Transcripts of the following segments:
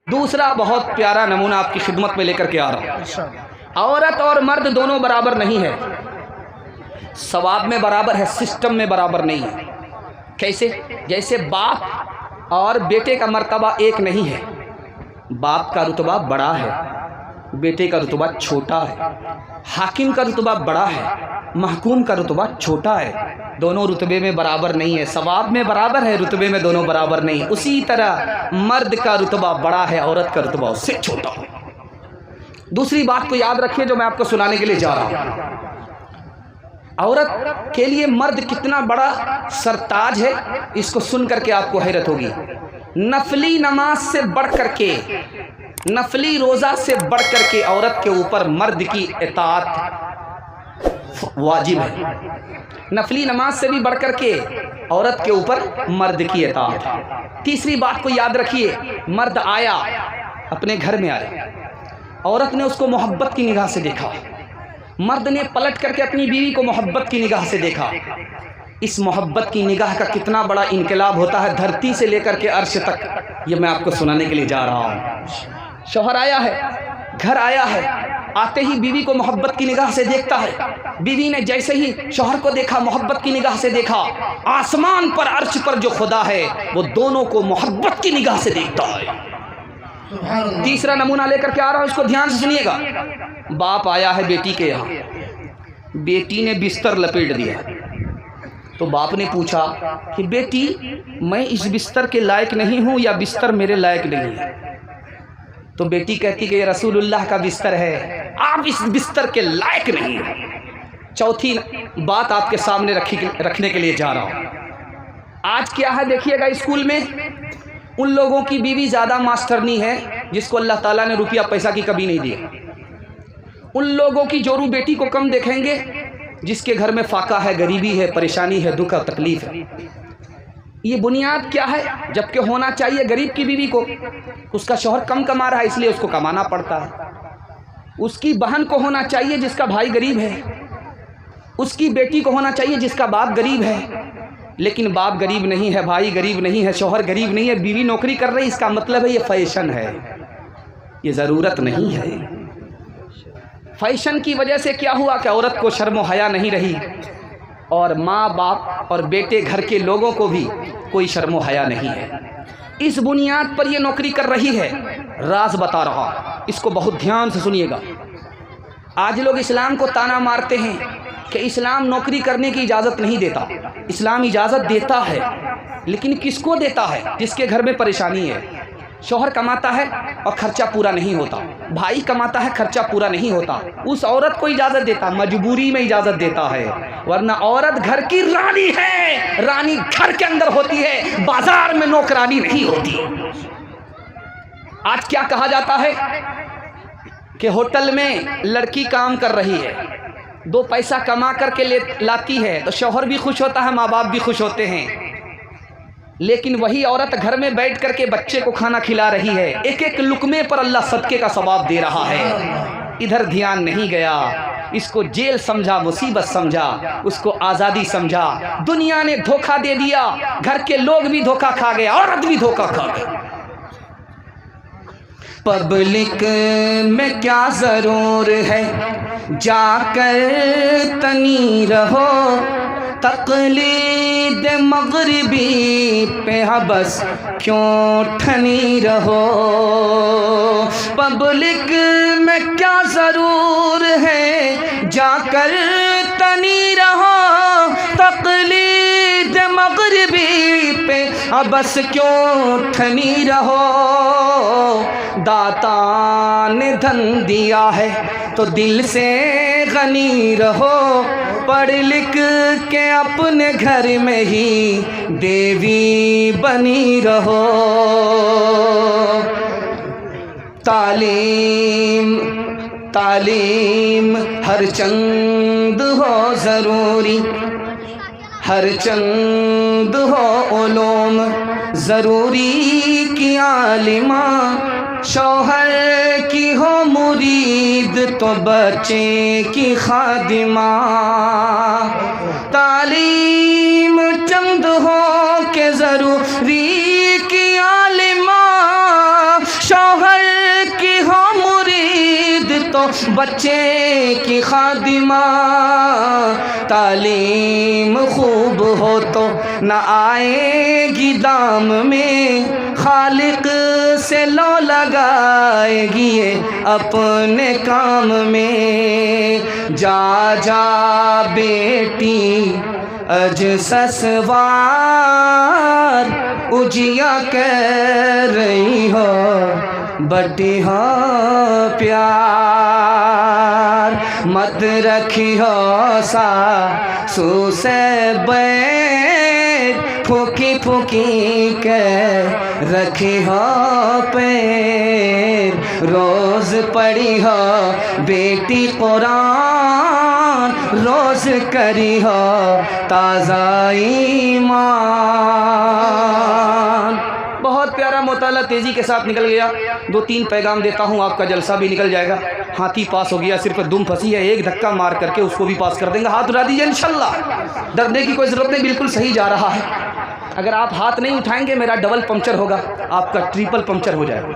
दूसरा बहुत प्यारा नमूना आपकी खिदमत में लेकर के आ रहा हूँ। औरत और मर्द दोनों बराबर नहीं है, सवाब में बराबर है, सिस्टम में बराबर नहीं है। कैसे? जैसे बाप और बेटे का मर्तबा एक नहीं है। बाप का रुतबा बड़ा है, बेटे का रुतबा छोटा है। हाकिम का रुतबा बड़ा है, महकूम का रुतबा छोटा है। दोनों रुतबे में बराबर नहीं है, सवाब में बराबर है, रुतबे में दोनों बराबर नहीं है। उसी तरह मर्द का रुतबा बड़ा है, औरत का रुतबा उससे छोटा है। दूसरी बात को याद रखिए जो मैं आपको सुनाने के लिए जा रहा हूँ। औरत के लिए मर्द कितना बड़ा सरताज है, इसको सुन करके आपको हैरत होगी। नफली नमाज से बढ़ करके, नफली रोज़ा से बढ़ करके औरत के ऊपर मर्द की इताअत वाजिब है। नफली नमाज से भी बढ़ करके औरत के ऊपर मर्द की इताअत। तीसरी बात को याद रखिए, मर्द आया, अपने घर में आया, औरत ने उसको मोहब्बत की निगाह से देखा, मर्द ने पलट करके अपनी बीवी को मोहब्बत की निगाह से देखा। इस मोहब्बत की निगाह का कितना बड़ा इनकलाब होता है धरती से लेकर के अर्श तक, ये मैं आपको सुनाने के लिए जा रहा हूँ। शौहर आया है, घर आया है, आते ही बीवी को मोहब्बत की निगाह से देखता है। बीवी ने जैसे ही शौहर को देखा, मोहब्बत की निगाह से देखा, आसमान पर अर्श पर जो खुदा है वो दोनों को मोहब्बत की निगाह से देखता है। तीसरा नमूना लेकर के आ रहा हूँ, इसको ध्यान से सुनिएगा। बाप आया है बेटी के यहाँ, बेटी ने बिस्तर लपेट दिया, तो बाप ने पूछा कि बेटी मैं इस बिस्तर के लायक नहीं हूँ या बिस्तर मेरे लायक नहीं है? तो बेटी कहती कि ये रसूलुल्लाह का बिस्तर है, आप इस बिस्तर के लायक नहीं हैं। चौथी बात आपके सामने रखने के लिए जा रहा हूँ। आज क्या है देखिएगा, स्कूल में उन लोगों की बीवी ज़्यादा मास्टरनी है जिसको अल्लाह ताला ने रुपया पैसा की कभी नहीं दिया। उन लोगों की जोरू बेटी को कम देखेंगे जिसके घर में फाका है, गरीबी है, परेशानी है, दुख और तकलीफ है। ये बुनियाद क्या है? जबकि होना चाहिए गरीब की बीवी को, उसका शौहर कम कमा रहा है इसलिए उसको कमाना पड़ता है। उसकी बहन को होना चाहिए जिसका भाई गरीब है, उसकी बेटी को होना चाहिए जिसका बाप गरीब है। लेकिन बाप गरीब नहीं है, भाई गरीब नहीं है, शौहर गरीब नहीं है, बीवी नौकरी कर रही, इसका मतलब है ये फैशन है, ये ज़रूरत नहीं है। फैशन की वजह से क्या हुआ कि औरत को शर्म हया नहीं रही, और माँ बाप और बेटे घर के लोगों को भी कोई शर्म हया नहीं है। इस बुनियाद पर ये नौकरी कर रही है। राज बता रहा, इसको बहुत ध्यान से सुनिएगा। आज लोग इस्लाम को ताना मारते हैं कि इस्लाम नौकरी करने की इजाज़त नहीं देता। इस्लाम इजाज़त देता है, लेकिन किसको देता है? जिसके घर में परेशानी है। शौहर कमाता है और खर्चा पूरा नहीं होता, भाई कमाता है, खर्चा पूरा नहीं होता, उस औरत को इजाज़त देता, मजबूरी में इजाज़त देता है। वरना औरत घर की रानी है, रानी घर के अंदर होती है, बाजार में नौकरानी नहीं होती। आज क्या कहा जाता है कि होटल में लड़की काम कर रही है, 2 पैसा कमा करके लाती है, तो शौहर भी खुश होता है, माँ बाप भी खुश होते हैं। लेकिन वही औरत घर में बैठ करके बच्चे को खाना खिला रही है, एक एक लुकमे पर अल्लाह सदके का सवाब दे रहा है। इधर ध्यान नहीं गया, इसको जेल समझा, मुसीबत समझा, उसको आज़ादी समझा। दुनिया ने धोखा दे दिया, घर के लोग भी धोखा खा गए, औरत भी धोखा खा गई। पब्लिक में क्या ज़रूर है, जाकर तनी रहो, तक़लीद मग़रिबी पे हबस क्यों ठनी रहो। पब्लिक में क्या ज़रूर है, जाकर तनी रहो, तक़लीद मग़रिबी पे हबस क्यों ठनी रहो। दाता ने धन दिया है तो दिल से गनी रहो, पढ़ लिख के अपने घर में ही देवी बनी रहो। तालीम तालीम हर चंद हो ज़रूरी, हर चंद हो उलूम ज़रूरी की आलिमा, शौहर की हो मुरीद तो बच्चे की खादिमा। तालीम चंद हो के ज़रूरी की आलिमा, शौहर की हो मुरीद तो बच्चे की खादिमा, तालीम खूब हो तो न आएगी दाम में, खालिक से लो लगाएगी ये अपने काम में। जा जा बेटी अज ससवार, उजिया कह रही हो बटी हो प्यार, मत रखी हो सासू से बैर, फूकी फूकी के रखी हो पैर, रोज पढ़ी हो बेटी कुरान, रोज करी हो ताज़ा ईमान। बहुत प्यारा मुताला तेज़ी के साथ निकल गया। 2-3 पैगाम देता हूँ, आपका जलसा भी निकल जाएगा। हाथी पास हो गया, सिर पर दुम फंसी है, एक धक्का मार करके उसको भी पास कर देंगे। हाथ उठा दीजिए इंशाल्लाह, डरने की कोई ज़रूरत नहीं, बिल्कुल सही जा रहा है। अगर आप हाथ नहीं उठाएंगे मेरा डबल पंक्चर होगा, आपका ट्रिपल पंक्चर हो जाएगा।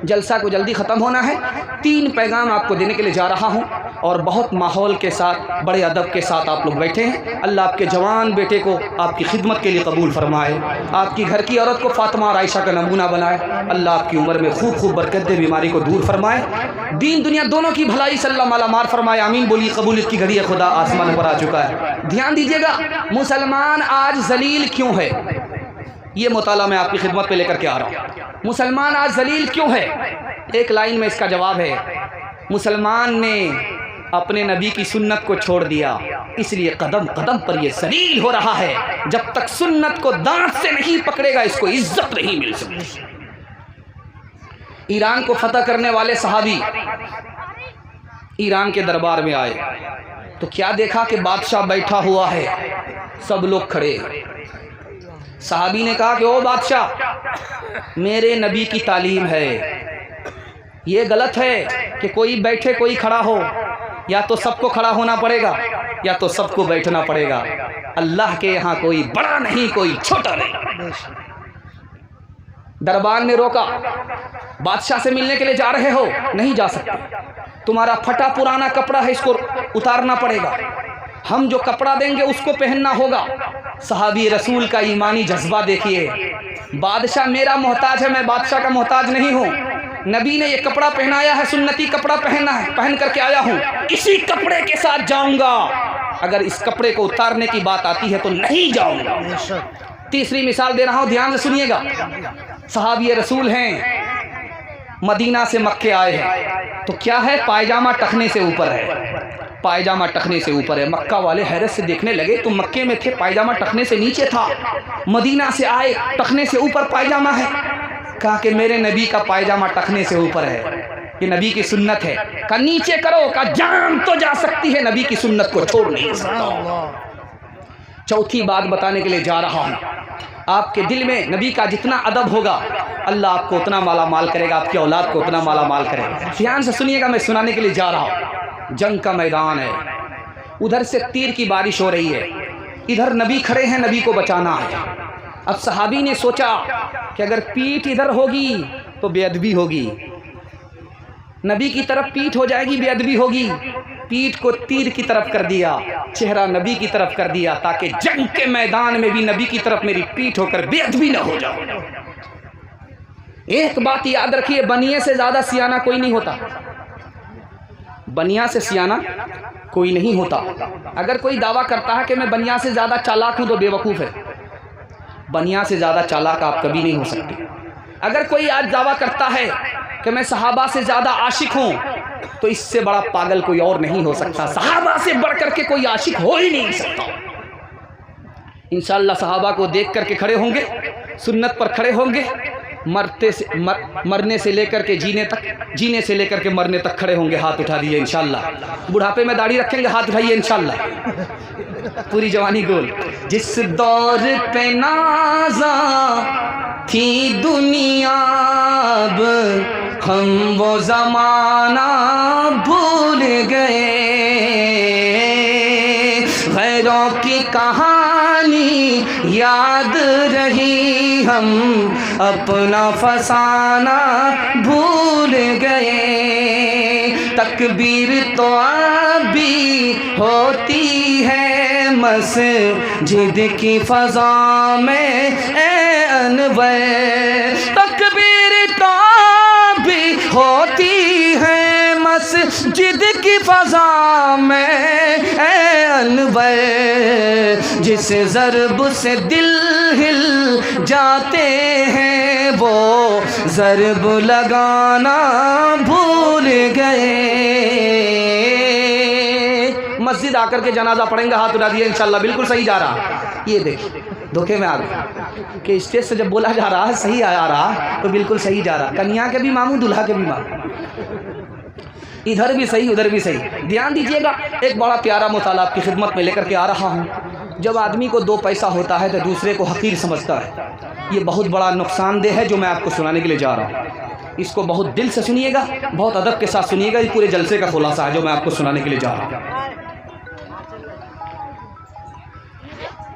जलसा को जल्दी ख़त्म होना है। 3 पैगाम आपको देने के लिए जा रहा हूँ और बहुत माहौल के साथ, बड़े अदब के साथ आप लोग बैठे हैं। अल्लाह आपके जवान बेटे को आपकी खिदमत के लिए कबूल फरमाए, आपकी घर की औरत को फातिमा और आयशा का नमूना बनाए। अल्लाह आपकी उम्र में खूब खूब बरकत दे, बीमारी को दूर फरमाए, दीन दुनिया दोनों की भलाई से अल्लाह मालामाल फरमाए। आमीन बोलिए। कबूलियत की घड़ी है, खुदा आसमान पर आ चुका है। ध्यान दीजिएगा, मुसलमान आज जलील क्यों है, ये मुताला मैं आपकी खिदमत पे लेकर के आ रहा हूँ। मुसलमान आज जलील क्यों है? एक लाइन में इसका जवाब है, मुसलमान ने अपने नबी की सुन्नत को छोड़ दिया, इसलिए कदम कदम पर ये जलील हो रहा है। जब तक सुन्नत को दांत से नहीं पकड़ेगा इसको इज्जत नहीं मिल सकती। ईरान को फतह करने वाले सहाबी ईरान के दरबार में आए तो क्या देखा कि बादशाह बैठा हुआ है, सब लोग खड़े। सहाबी ने कहा कि ओ बादशाह, मेरे नबी की तालीम है, ये गलत है कि कोई बैठे कोई खड़ा हो, या तो सबको खड़ा होना पड़ेगा या तो सबको बैठना पड़ेगा। अल्लाह के यहाँ कोई बड़ा नहीं कोई छोटा नहीं। दरबार में रोका, बादशाह से मिलने के लिए जा रहे हो, नहीं जा सकते, तुम्हारा फटा पुराना कपड़ा है, इसको उतारना पड़ेगा, हम जो कपड़ा देंगे उसको पहनना होगा। सहाबी रसूल का ईमानी जज्बा देखिए, बादशाह मेरा मोहताज है, मैं बादशाह का मोहताज नहीं हूँ। नबी ने ये कपड़ा पहनाया है, सुन्नती कपड़ा पहनना है, पहन करके आया हूँ, इसी कपड़े के साथ जाऊँगा। अगर इस कपड़े को उतारने की बात आती है तो नहीं जाऊँगा। तीसरी मिसाल दे रहा हूँ, ध्यान से सुनिएगा। सहाबी रसूल हैं, मदीना से मक्के आए हैं, तो क्या है, पायजामा टखने से ऊपर है, पायजामा टखने से ऊपर है। मक्का वाले हैरत से देखने लगे, तो मक्के में थे, पायजामा टखने से नीचे था, मदीना से आए, टखने से ऊपर पायजामा है। कहा कि मेरे नबी का पायजामा टखने से ऊपर है, ये नबी की सुन्नत है। कहा नीचे करो, कहा जान तो जा सकती है, नबी की सुन्नत को छोड़ नहीं सकता। चौथी बात बताने के लिए जा रहा हूँ, आपके दिल में नबी का जितना अदब होगा अल्लाह आपको उतना माला माल करेगा, आपकी औलाद को उतना माला माल करेगा। ध्यान से सुनिएगा, मैं सुनाने के लिए जा रहा हूँ। जंग का मैदान है, उधर से तीर की बारिश हो रही है, इधर नबी खड़े हैं, नबी को बचाना है। अब सहाबी ने सोचा कि अगर पीठ इधर होगी तो बेअदबी होगी, नबी की तरफ पीठ हो जाएगी, बेअदबी होगी। पीठ को तीर की तरफ कर दिया, चेहरा नबी की तरफ कर दिया, ताकि जंग के मैदान में भी नबी की तरफ मेरी पीठ होकर बेअदबी न हो जाए। एक बात याद रखिए, बनिए से ज़्यादा सियाना कोई नहीं होता, बनिया से सियाना कोई नहीं होता। अगर कोई दावा करता है कि मैं बनिया से ज़्यादा चालाक हूँ तो बेवकूफ़ है। बनिया से ज़्यादा चालाक आप कभी नहीं हो सकते। अगर कोई आज दावा करता है कि मैं सहाबा से ज़्यादा आशिक हूँ तो इससे बड़ा पागल कोई और नहीं हो सकता। सहाबा से बढ़ करके कोई आशिक हो ही नहीं सकता। इंशाअल्लाह सहाबा को देख करके खड़े होंगे, सुन्नत पर खड़े होंगे, मरने से लेकर के जीने तक, जीने से लेकर के मरने तक खड़े होंगे। हाथ उठा दिए इंशाअल्लाह। बुढ़ापे में दाढ़ी रखेंगे, हाथ उठाइए इंशाअल्लाह। पूरी जवानी गोल। जिस दौर पे नाज़ा थी दुनिया, अब हम वो ज़माना भूल गए। गैरों की कहानी याद रही हम अपना फसाना भूल गए। तकबीर तो अभी होती है मस्जिद की फ़ज़ा में ए अनवर, तकबीर तो अभी होती है मस्जिद की फ़ज़ा में ए अनवर। जिस ज़रब से दिल हिल जाते हैं वो ज़रब लगाना भूल गए। मस्जिद आकर के जनाजा पढ़ेंगे, हाथ उठा दिए इंशाल्लाह बिल्कुल सही जा रहा। ये देखिए धोखे में आ गए कि स्टेज से जब बोला जा रहा है सही आ रहा तो बिल्कुल सही जा रहा। कन्या के भी मामू दूल्हा के भी मामू, इधर भी सही उधर भी सही। ध्यान दीजिएगा, एक बड़ा प्यारा मुताला आपकी खिदमत में लेकर के आ रहा हूँ। जब आदमी को दो पैसा होता है तो दूसरे को हकीर समझता है। ये बहुत बड़ा नुकसानदेह है जो मैं आपको सुनाने के लिए जा रहा हूँ। इसको बहुत दिल से सुनिएगा, बहुत अदब के साथ सुनिएगा। ये पूरे जलसे का खुलासा है जो मैं आपको सुनाने के लिए जा रहा हूँ।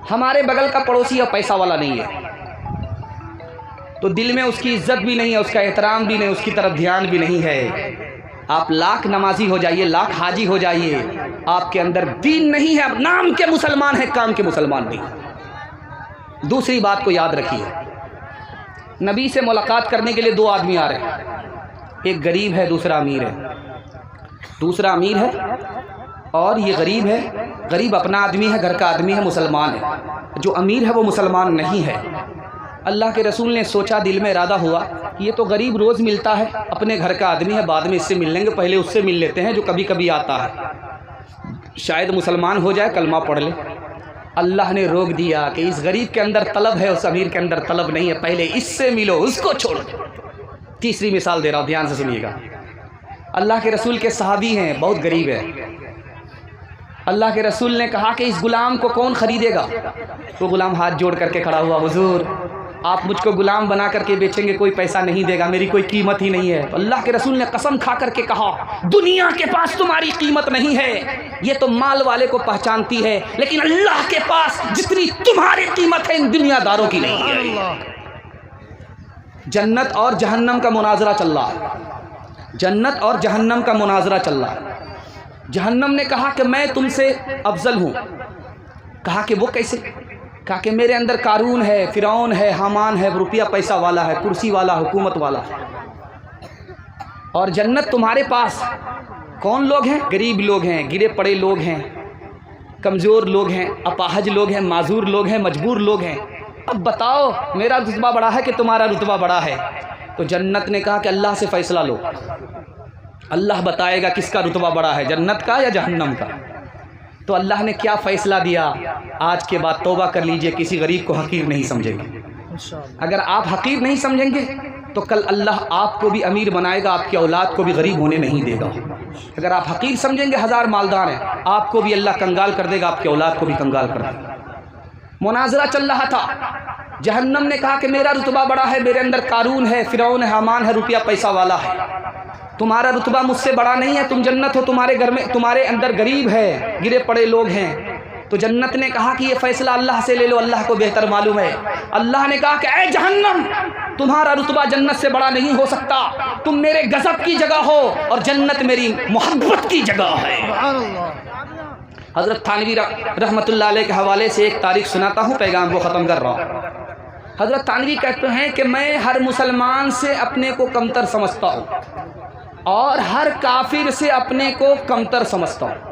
हमारे बगल का पड़ोसी अब पैसा वाला नहीं है तो दिल में उसकी इज्जत भी नहीं है, उसका एहतराम भी नहीं, उसकी तरफ ध्यान भी नहीं है। आप लाख नमाजी हो जाइए, लाख हाजी हो जाइए, आपके अंदर दीन नहीं है। आप नाम के मुसलमान हैं, काम के मुसलमान नहीं। दूसरी बात को याद रखिए, नबी से मुलाकात करने के लिए दो आदमी आ रहे हैं। एक गरीब है, दूसरा अमीर है। दूसरा अमीर है और ये गरीब है। गरीब अपना आदमी है, घर का आदमी है, मुसलमान है। जो अमीर है वो मुसलमान नहीं है। अल्लाह के रसूल ने सोचा, दिल में इरादा हुआ कि ये तो गरीब रोज़ मिलता है, अपने घर का आदमी है, बाद में इससे मिल लेंगे, पहले उससे मिल लेते हैं जो कभी कभी आता है, शायद मुसलमान हो जाए, कलमा पढ़ ले। अल्लाह ने रोक दिया कि इस गरीब के अंदर तलब है, उस अमीर के अंदर तलब नहीं है, पहले इससे मिलो, उसको छोड़ो। तीसरी मिसाल दे रहा हूँ, ध्यान से सुनिएगा। अल्लाह के रसूल के सहाबी हैं, बहुत गरीब है। अल्लाह के रसूल ने कहा कि इस गुलाम को कौन ख़रीदेगा? तो गुलाम हाथ जोड़ करके खड़ा हुआ, हुजूर आप मुझको गुलाम बना करके बेचेंगे, कोई पैसा नहीं देगा, मेरी कोई कीमत ही नहीं है। तो अल्लाह के रसूल ने कसम खा करके कहा, दुनिया के पास तुम्हारी कीमत नहीं है, ये तो माल वाले को पहचानती है, लेकिन अल्लाह के पास जितनी तुम्हारी कीमत है इन दुनियादारों की नहीं है। जन्नत और जहन्नम का मुनाजरा चल रहा है, जन्नत और जहन्नम का मुनाजरा चल रहा है। जहन्नम ने कहा कि मैं तुमसे अफजल हूँ। कहा कि वो कैसे? कहा कि मेरे अंदर कारून है, फिरौन है, हामान है, रुपया पैसा वाला है, कुर्सी वाला, हुकूमत वाला है। और जन्नत तुम्हारे पास कौन लोग हैं? गरीब लोग हैं, गिरे पड़े लोग हैं, कमज़ोर लोग हैं, अपाहज लोग हैं, माजूर लोग हैं, मजबूर लोग हैं। अब बताओ मेरा रुतबा बड़ा है कि तुम्हारा रुतबा बड़ा है? तो जन्नत ने कहा कि अल्लाह से फ़ैसला लो, अल्लाह बताएगा किसका रुतबा बड़ा है, जन्नत का या जहन्नम का। तो अल्लाह ने क्या फ़ैसला दिया? आज के बाद तौबा कर लीजिए, किसी गरीब को हकीर नहीं समझेंगे। अगर आप हकीर नहीं समझेंगे तो कल अल्लाह आपको भी अमीर बनाएगा, आपकी औलाद को भी गरीब होने नहीं देगा। अगर आप हकीर समझेंगे, हज़ार मालदार हैं, आपको भी अल्लाह कंगाल कर देगा, आपकी औलाद को भी कंगाल कर देगा। मुनाजरा चल रहा था। जहन्नम ने कहा कि मेरा रुतबा बड़ा है, मेरे अंदर कारून है, फिरौन है, हामान है, रुपया पैसा वाला है। तुम्हारा रुतबा मुझसे बड़ा नहीं है, तुम जन्नत हो, तुम्हारे घर में तुम्हारे अंदर गरीब है, गिरे पड़े लोग हैं। तो जन्नत ने कहा कि ये फ़ैसला अल्लाह से ले लो, अल्लाह को बेहतर मालूम है। अल्लाह ने कहा कि ऐ जहन्नम, तुम्हारा रुतबा जन्नत से बड़ा नहीं हो सकता, तुम मेरे गज़ब की जगह हो और जन्नत मेरी मोहब्बत की जगह है। हज़रत थानवी रहमतुल्लाह अलैह के हवाले से एक तारीख सुनाता हूँ, पैगाम को ख़त्म कर रहा हूँ। हज़रत थानवी कहते हैं कि मैं हर मुसलमान से अपने को कमतर समझता हूँ और हर काफिर से अपने को कमतर समझता हूँ।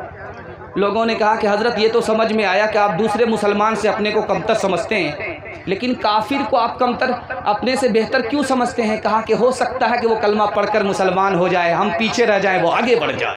लोगों ने कहा कि हज़रत ये तो समझ में आया कि आप दूसरे मुसलमान से अपने को कमतर समझते हैं, लेकिन काफिर को आप कमतर अपने से बेहतर क्यों समझते हैं? कहा कि हो सकता है कि वो कलमा पढ़कर मुसलमान हो जाए, हम पीछे रह जाएं, वो आगे बढ़ जाए।